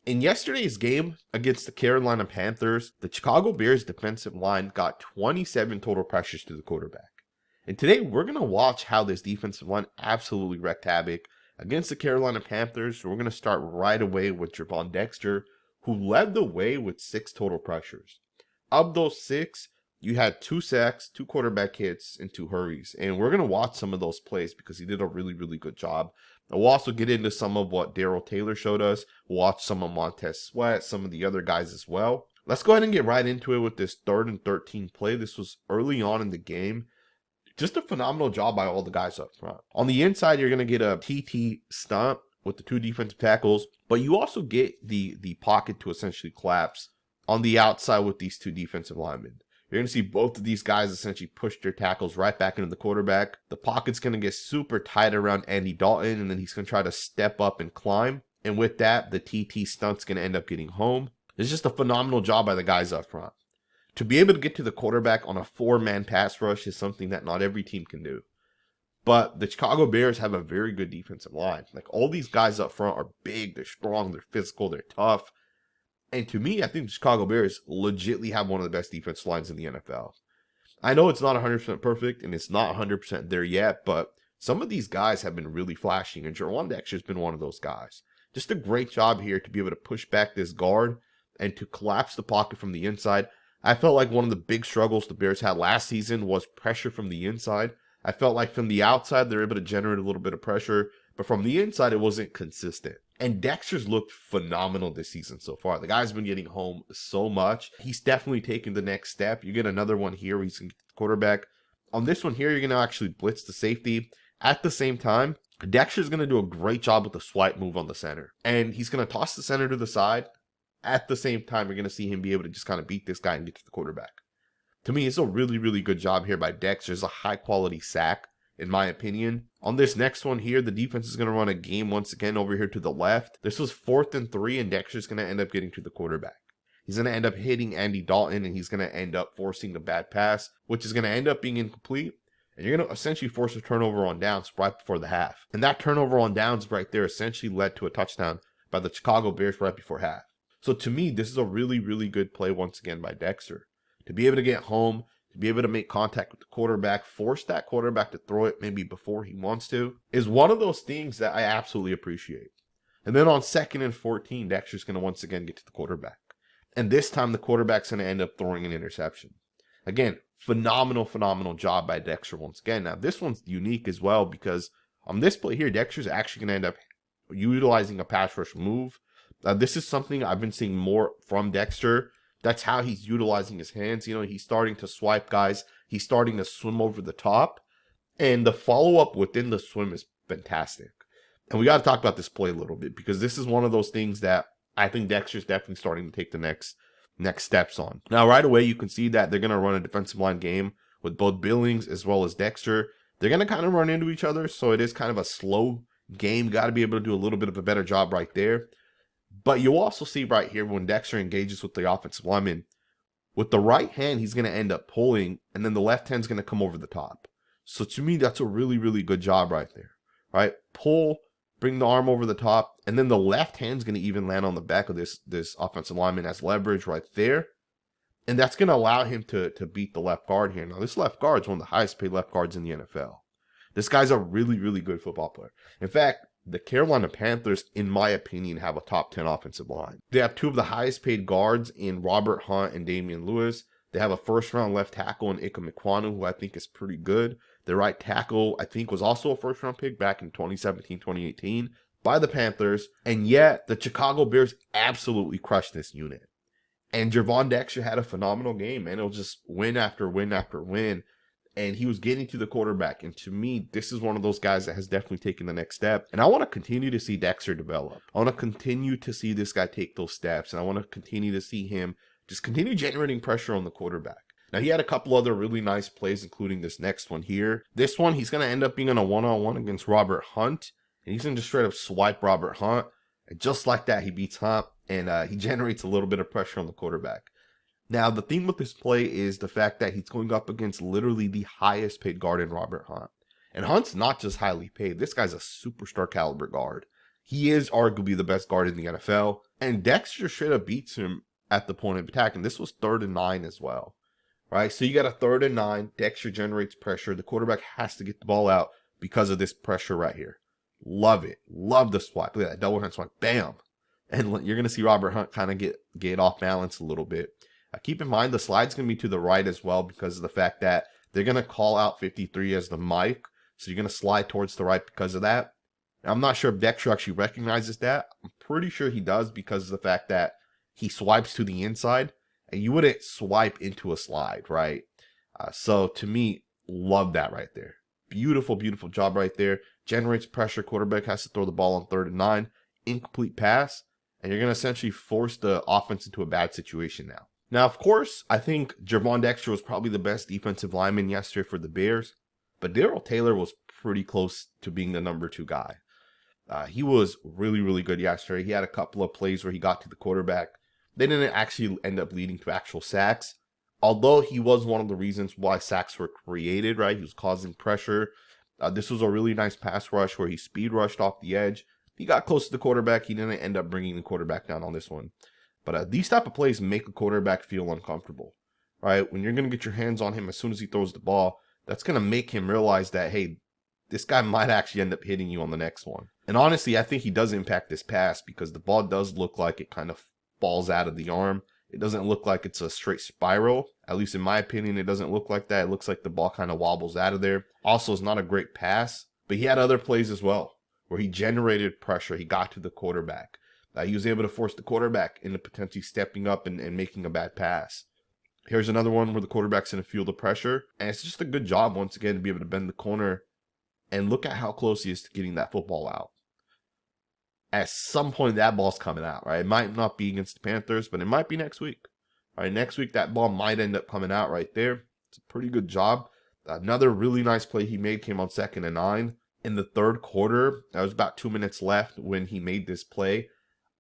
In yesterday's game against the Carolina Panthers, the Chicago Bears defensive line got 27 total pressures to the quarterback. And today we're going to watch how this defensive line absolutely wreaked havoc against the Carolina Panthers. We're going to start right away with Gervon Dexter, who led the way with 6 total pressures. Of those 6, you had 2 sacks, 2 quarterback hits, and 2 hurries. And we're going to watch some of those plays because he did a really, really good job. And we'll also get into some of what Darrell Taylor showed us. We'll watch some of Montez Sweat, some of the other guys as well. Let's go ahead and get right into it with this 3rd and 13 play. This was early on in the game. Just a phenomenal job by all the guys up front. On the inside, you're going to get a TT stunt with the 2 defensive tackles, but you also get the pocket to essentially collapse on the outside with these 2 defensive linemen. You're going to see both of these guys essentially push their tackles right back into the quarterback. The pocket's going to get super tight around Andy Dalton, and then he's going to try to step up and climb. And with that, the TT stunt's going to end up getting home. It's just a phenomenal job by the guys up front. To be able to get to the quarterback on a 4-man pass rush is something that not every team can do. But the Chicago Bears have a very good defensive line. Like, all these guys up front are big, they're strong, they're physical, they're tough. And to me, I think the Chicago Bears legitimately have one of the best defensive lines in the NFL. I know it's not 100% perfect, and it's not 100% there yet, but some of these guys have been really flashing, and Gervon Dexter has been one of those guys. Just a great job here to be able to push back this guard and to collapse the pocket from the inside. I felt like one of the big struggles the Bears had last season was pressure from the inside. I felt like from the outside, they're able to generate a little bit of pressure, but from the inside, it wasn't consistent. And Dexter's looked phenomenal this season so far. The guy's been getting home so much. He's definitely taken the next step. You get another one here where he's going to get the quarterback. On this one here, you're going to actually blitz the safety. At the same time, Dexter's going to do a great job with the swipe move on the center. And he's going to toss the center to the side. At the same time, you're going to see him be able to just kind of beat this guy and get to the quarterback. To me, it's a really, really good job here by Dexter. It's a high-quality sack, in my opinion. On this next one here, the defense is going to run a game once again over here to the left. This was 4th and 3, and Dexter's going to end up getting to the quarterback. He's going to end up hitting Andy Dalton, and he's going to end up forcing a bad pass, which is going to end up being incomplete. And you're going to essentially force a turnover on downs right before the half. And that turnover on downs right there essentially led to a touchdown by the Chicago Bears right before half. So to me, this is a really, really good play once again by Dexter. To be able to get home, to be able to make contact with the quarterback, force that quarterback to throw it maybe before he wants to, is one of those things that I absolutely appreciate. And then on 2nd and 14, Dexter's going to once again get to the quarterback. And this time the quarterback's going to end up throwing an interception. Again, phenomenal job by Dexter once again. Now, this one's unique as well because on this play here, Dexter's actually going to end up utilizing a pass rush move. This is something I've been seeing more from Dexter. That's how he's utilizing his hands. You know, he's starting to swipe guys. He's starting to swim over the top. And the follow-up within the swim is fantastic. And we got to talk about this play a little bit because this is one of those things that I think Dexter's definitely starting to take the next steps on. Now, right away, you can see that they're going to run a defensive line game with both Billings as well as Dexter. They're going to kind of run into each other, so it is kind of a slow game. Got to be able to do a little bit of a better job right there. But you'll also see right here when Dexter engages with the offensive lineman, with the right hand, he's going to end up pulling, and then the left hand's going to come over the top. So to me, that's a really, really good job right there. Right? Pull, bring the arm over the top, and then the left hand's going to even land on the back of this offensive lineman as leverage right there. And that's going to allow him to beat the left guard here. Now, this left guard is one of the highest paid left guards in the NFL. This guy's a really, really good football player. In fact, the Carolina Panthers, in my opinion, have a top 10 offensive line. They have 2 of the highest paid guards in Robert Hunt and Damian Lewis. They have a first-round left tackle in Ika Mekwanu, who I think is pretty good. Their right tackle, I think, was also a first-round pick back in 2017, 2018 by the Panthers. And yet, the Chicago Bears absolutely crushed this unit. And Gervon Dexter had a phenomenal game, man. It was just win after win after win. And he was getting to the quarterback. And to me, this is one of those guys that has definitely taken the next step. And I want to continue to see Dexter develop. I want to continue to see this guy take those steps. And I want to continue to see him just continue generating pressure on the quarterback. Now, he had a couple other really nice plays, including this next one here. This one, he's going to end up being on a one-on-one against Robert Hunt. And he's going to just straight up swipe Robert Hunt. And just like that, he beats Hunt. And he generates a little bit of pressure on the quarterback. Now, the theme with this play is the fact that he's going up against literally the highest paid guard in Robert Hunt. And Hunt's not just highly paid. This guy's a superstar caliber guard. He is arguably the best guard in the NFL, and Dexter straight up beats him at the point of attack, and this was 3rd and 9 as well, right? So you got a 3rd and 9, Dexter generates pressure, the quarterback has to get the ball out because of this pressure right here. Love it. Love the swipe. Look at that double hand swipe. Bam. And you're going to see Robert Hunt kind of get off balance a little bit. Keep in mind the slide's going to be to the right as well because of the fact that they're going to call out 53 as the mic. So you're going to slide towards the right because of that. I'm not sure if Dexter actually recognizes that. I'm pretty sure he does because of the fact that he swipes to the inside. And you wouldn't swipe into a slide, right? So to me, love that right there. Beautiful, beautiful job right there. Generates pressure. Quarterback has to throw the ball on 3rd and 9. Incomplete pass. And you're going to essentially force the offense into a bad situation now. Now, of course, I think Gervon Dexter was probably the best defensive lineman yesterday for the Bears. But Darrell Taylor was pretty close to being the number 2 guy. He was really, really good yesterday. He had a couple of plays where he got to the quarterback. They didn't actually end up leading to actual sacks. Although he was one of the reasons why sacks were created, right? He was causing pressure. This was a really nice pass rush where he speed rushed off the edge. He got close to the quarterback. He didn't end up bringing the quarterback down on this one. But these type of plays make a quarterback feel uncomfortable, right? When you're going to get your hands on him as soon as he throws the ball, that's going to make him realize that, hey, this guy might actually end up hitting you on the next one. And honestly, I think he does impact this pass because the ball does look like it kind of falls out of the arm. It doesn't look like it's a straight spiral. At least in my opinion, it doesn't look like that. It looks like the ball kind of wobbles out of there. Also, it's not a great pass, but he had other plays as well where he generated pressure. He got to the quarterback. He was able to force the quarterback into potentially stepping up and making a bad pass. Here's another one where the quarterback's going to feel the pressure. And it's just a good job once again to be able to bend the corner and look at how close he is to getting that football out. At some point, that ball's coming out, right? It might not be against the Panthers, but it might be next week. All right, next week, that ball might end up coming out right there. It's a pretty good job. Another really nice play he made came on 2nd and 9. In the 3rd quarter, there was about 2 minutes left when he made this play.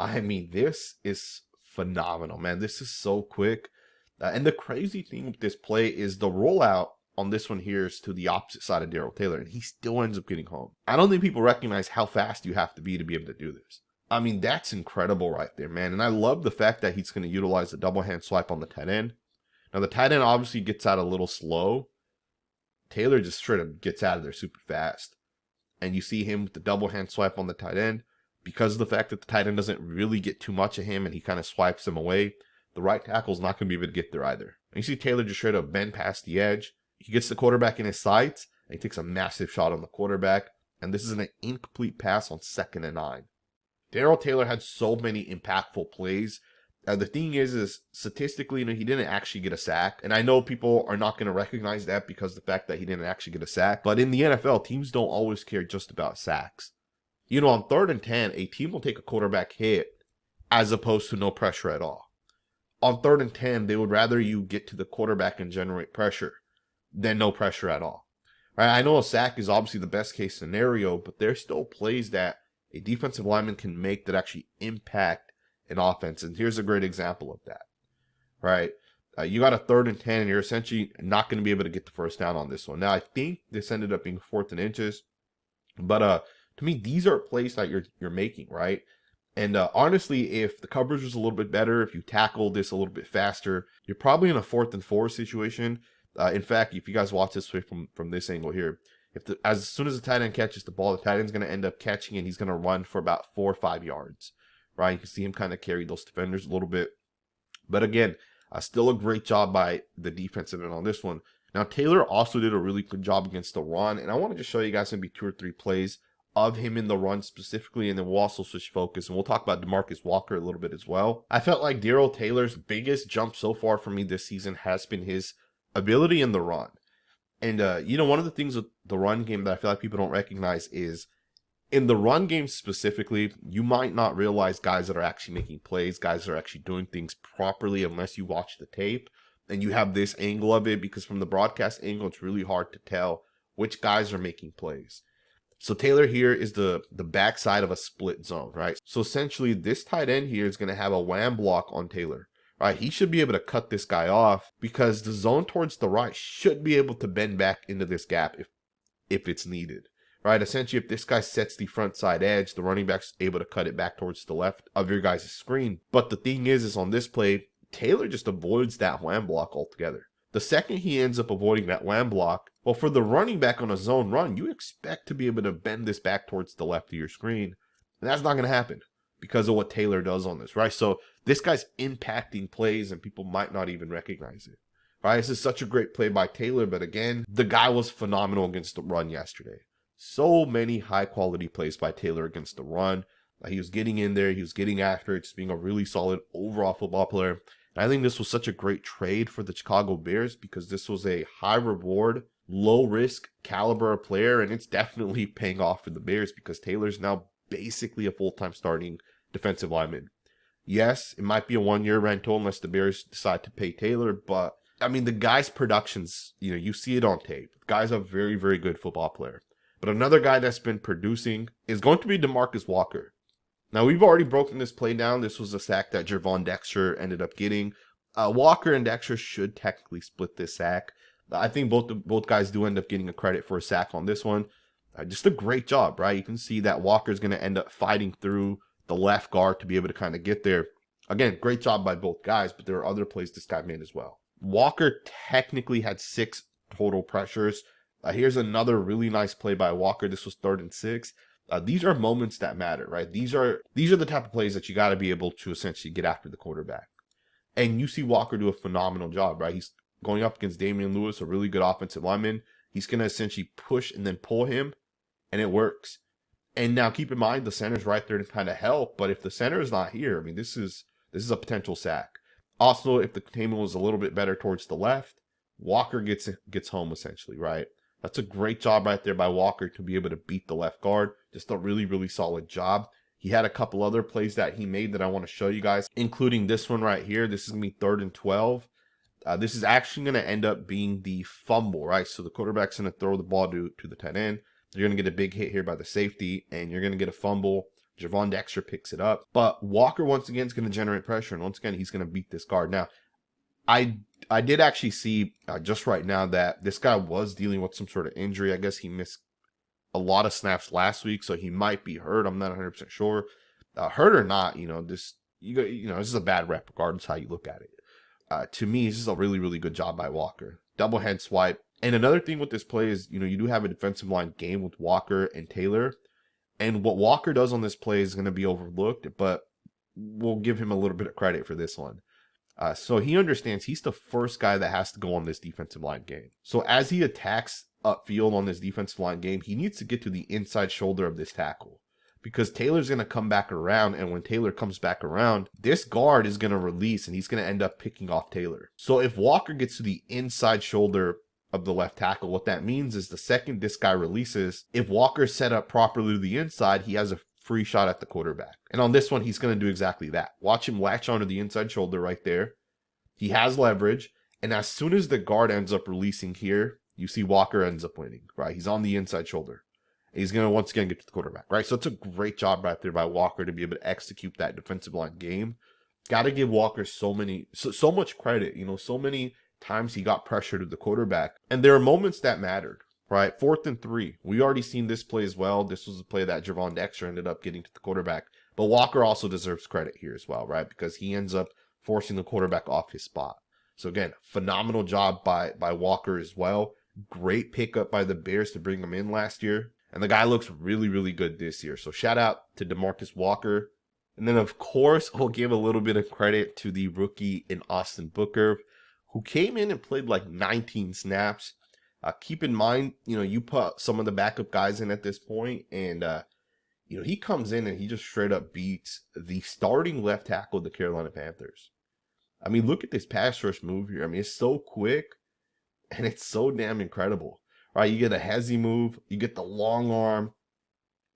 I mean, this is phenomenal, man. This is so quick. And the crazy thing with this play is the rollout on this one here is to the opposite side of Darrell Taylor, and he still ends up getting home. I don't think people recognize how fast you have to be able to do this. I mean, that's incredible right there, man. And I love the fact that he's going to utilize the double hand swipe on the tight end. Now, the tight end obviously gets out a little slow. Taylor just straight up gets out of there super fast. And you see him with the double hand swipe on the tight end. Because of the fact that the tight end doesn't really get too much of him and he kind of swipes him away, the right tackle's not going to be able to get there either. And you see Taylor just straight up bend past the edge. He gets the quarterback in his sights, and he takes a massive shot on the quarterback. And this is an incomplete pass on 2nd and 9. Darrell Taylor had so many impactful plays. The thing is statistically, he didn't actually get a sack. And I know people are not going to recognize that because of the fact that he didn't actually get a sack. But in the NFL, teams don't always care just about sacks. On 3rd and 10, a team will take a quarterback hit as opposed to no pressure at all. On 3rd and 10, they would rather you get to the quarterback and generate pressure than no pressure at all. Right? I know a sack is obviously the best case scenario, but there's still plays that a defensive lineman can make that actually impact an offense. And here's a great example of that. Right? You got a 3rd and 10, and you're essentially not going to be able to get the first down on this one. Now, I think this ended up being 4th and inches, but to me, these are plays that you're making, right? And honestly, if the coverage was a little bit better, if you tackle this a little bit faster, you're probably in a 4th and 4 situation. In fact, if you guys watch this from this angle here, as soon as the tight end catches the ball, the tight end's going to end up catching and he's going to run for about 4 or 5 yards, right? You can see him kind of carry those defenders a little bit. But again, still a great job by the defensive end on this one. Now, Taylor also did a really good job against the run, and I want to just show you guys maybe 2 or 3 plays of him in the run specifically, and then we'll also switch focus, and we'll talk about DeMarcus Walker a little bit as well. I felt like Darrell Taylor's biggest jump so far for me this season has been his ability in the run. And, one of the things with the run game that I feel like people don't recognize is in the run game specifically, you might not realize guys that are actually making plays, guys that are actually doing things properly unless you watch the tape and you have this angle of it, because from the broadcast angle, it's really hard to tell which guys are making plays. So Taylor here is the backside of a split zone, right? So essentially this tight end here is going to have a wham block on Taylor, right? He should be able to cut this guy off because the zone towards the right should be able to bend back into this gap if it's needed, right? Essentially, if this guy sets the front side edge, the running back's able to cut it back towards the left of your guys' screen. But the thing is on this play, Taylor just avoids that wham block altogether. The second he ends up avoiding that wham block, well, for the running back on a zone run, you expect to be able to bend this back towards the left of your screen. And that's not going to happen because of what Taylor does on this, right? So this guy's impacting plays and people might not even recognize it, right? This is such a great play by Taylor, but again, the guy was phenomenal against the run yesterday. So many high-quality plays by Taylor against the run. He was getting in there. He was getting after it, just being a really solid overall football player. And I think this was such a great trade for the Chicago Bears because this was a high-reward, low-risk caliber player, and it's definitely paying off for the Bears because Taylor's now basically a full-time starting defensive lineman. Yes, it might be a one-year rental unless the Bears decide to pay Taylor, but, I mean, the guy's productions, you see it on tape. The guy's a very, very good football player. But another guy that's been producing is going to be DeMarcus Walker. Now, we've already broken this play down. This was a sack that Gervon Dexter ended up getting. Walker and Dexter should technically split this sack. I think both guys do end up getting a credit for a sack on this one. Just a great job, right? You can see that Walker's going to end up fighting through the left guard to be able to kind of get there. Again, great job by both guys, but there are other plays this guy made as well. Walker technically had 6 total pressures. Here's another really nice play by Walker. This was 3rd and 6. These are moments that matter, right? These are the type of plays that you got to be able to essentially get after the quarterback. And you see Walker do a phenomenal job, right? He's going up against Damian Lewis, a really good offensive lineman. He's going to essentially push and then pull him, and it works. And now keep in mind, the center's right there to kind of help, but if the center is not here, I mean, this is a potential sack. Also, if the containment was a little bit better towards the left, Walker gets home essentially, right? That's a great job right there by Walker to be able to beat the left guard. Just a really, really solid job. He had a couple other plays that he made that I want to show you guys, including this one right here. This is going to be 3rd and 12. This is actually going to end up being the fumble, right? So the quarterback's going to throw the ball to the tight end. You're going to get a big hit here by the safety, and you're going to get a fumble. Gervon Dexter picks it up. But Walker, once again, is going to generate pressure, and once again, he's going to beat this guard. Now, I did actually see just right now that this guy was dealing with some sort of injury. I guess he missed a lot of snaps last week, so he might be hurt. I'm not 100% sure. Hurt or not, this is a bad rep regardless how you look at it. To me, this is a really, really good job by Walker. Double head swipe. And another thing with this play is, you do have a defensive line game with Walker and Taylor. And what Walker does on this play is going to be overlooked, but we'll give him a little bit of credit for this one. So he understands he's the first guy that has to go on this defensive line game. So as he attacks upfield on this defensive line game, he needs to get to the inside shoulder of this tackle. Because Taylor's going to come back around, and when Taylor comes back around, this guard is going to release, and he's going to end up picking off Taylor. So if Walker gets to the inside shoulder of the left tackle, what that means is the second this guy releases, if Walker's set up properly to the inside, he has a free shot at the quarterback. And on this one, he's going to do exactly that. Watch him latch onto the inside shoulder right there. He has leverage, and as soon as the guard ends up releasing here, you see Walker ends up winning, right? He's on the inside shoulder. He's going to once again get to the quarterback, right? So it's a great job right there by Walker to be able to execute that defensive line game. Got to give Walker so much credit. So many times he got pressure to the quarterback. And there are moments that mattered, right? 4th and 3. We already seen this play as well. This was a play that Gervon Dexter ended up getting to the quarterback. But Walker also deserves credit here as well, right? Because he ends up forcing the quarterback off his spot. So again, phenomenal job by Walker as well. Great pickup by the Bears to bring him in last year. And the guy looks really, really good this year. So shout out to DeMarcus Walker. And then, of course, we'll give a little bit of credit to the rookie in Austin Booker, who came in and played like 19 snaps. Keep in mind, you put some of the backup guys in at this point, and, he comes in and he just straight up beats the starting left tackle of the Carolina Panthers. I mean, look at this pass rush move here. I mean, it's so quick, and it's so damn incredible. Right, you get a hezzy move, you get the long arm,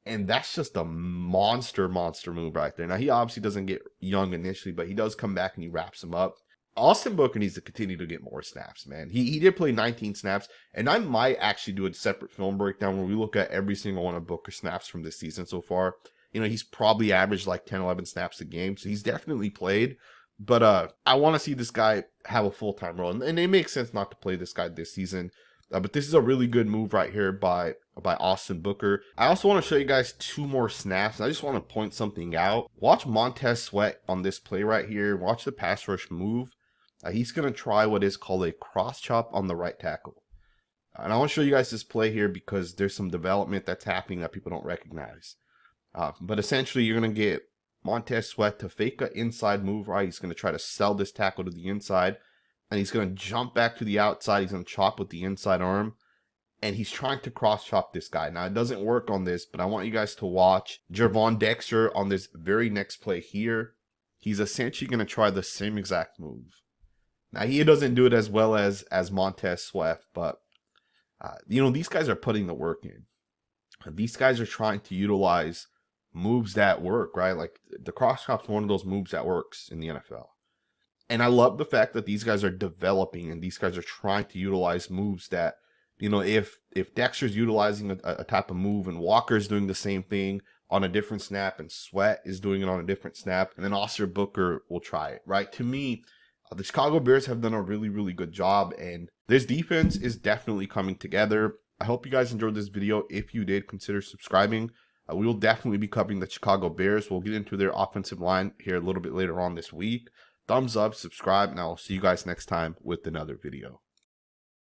and that's just a monster move right there. Now, he obviously doesn't get young initially, but he does come back and he wraps him up. Austin Booker needs to continue to get more snaps, man. He did play 19 snaps, and I might actually do a separate film breakdown where we look at every single one of Booker's snaps from this season so far. He's probably averaged like 10, 11 snaps a game, so he's definitely played. But I want to see this guy have a full-time role, and it makes sense not to play this guy this season. But this is a really good move right here by by Austin Booker. I also want to show you guys 2 more snaps. I just want to point something out. Watch Montez Sweat on this play right here. Watch the pass rush move. He's going to try what is called a cross chop on the right tackle. And I want to show you guys this play here because there's some development that's happening that people don't recognize. But essentially, you're going to get Montez Sweat to fake an inside move, right? He's going to try to sell this tackle to the inside. And he's going to jump back to the outside. He's going to chop with the inside arm. And he's trying to cross chop this guy. Now, it doesn't work on this, but I want you guys to watch Gervon Dexter on this very next play here. He's essentially going to try the same exact move. Now, he doesn't do it as well as Montez Sweat, but, these guys are putting the work in. These guys are trying to utilize moves that work, right? Like, the cross chop's one of those moves that works in the NFL. And I love the fact that these guys are developing and these guys are trying to utilize moves that, if Dexter's utilizing a type of move and Walker's doing the same thing on a different snap and Sweat is doing it on a different snap, and then Austin Booker will try it, right? To me, the Chicago Bears have done a really, really good job, and this defense is definitely coming together. I hope you guys enjoyed this video. If you did, consider subscribing. We will definitely be covering the Chicago Bears. We'll get into their offensive line here a little bit later on this week. Thumbs up, subscribe, and I'll see you guys next time with another video.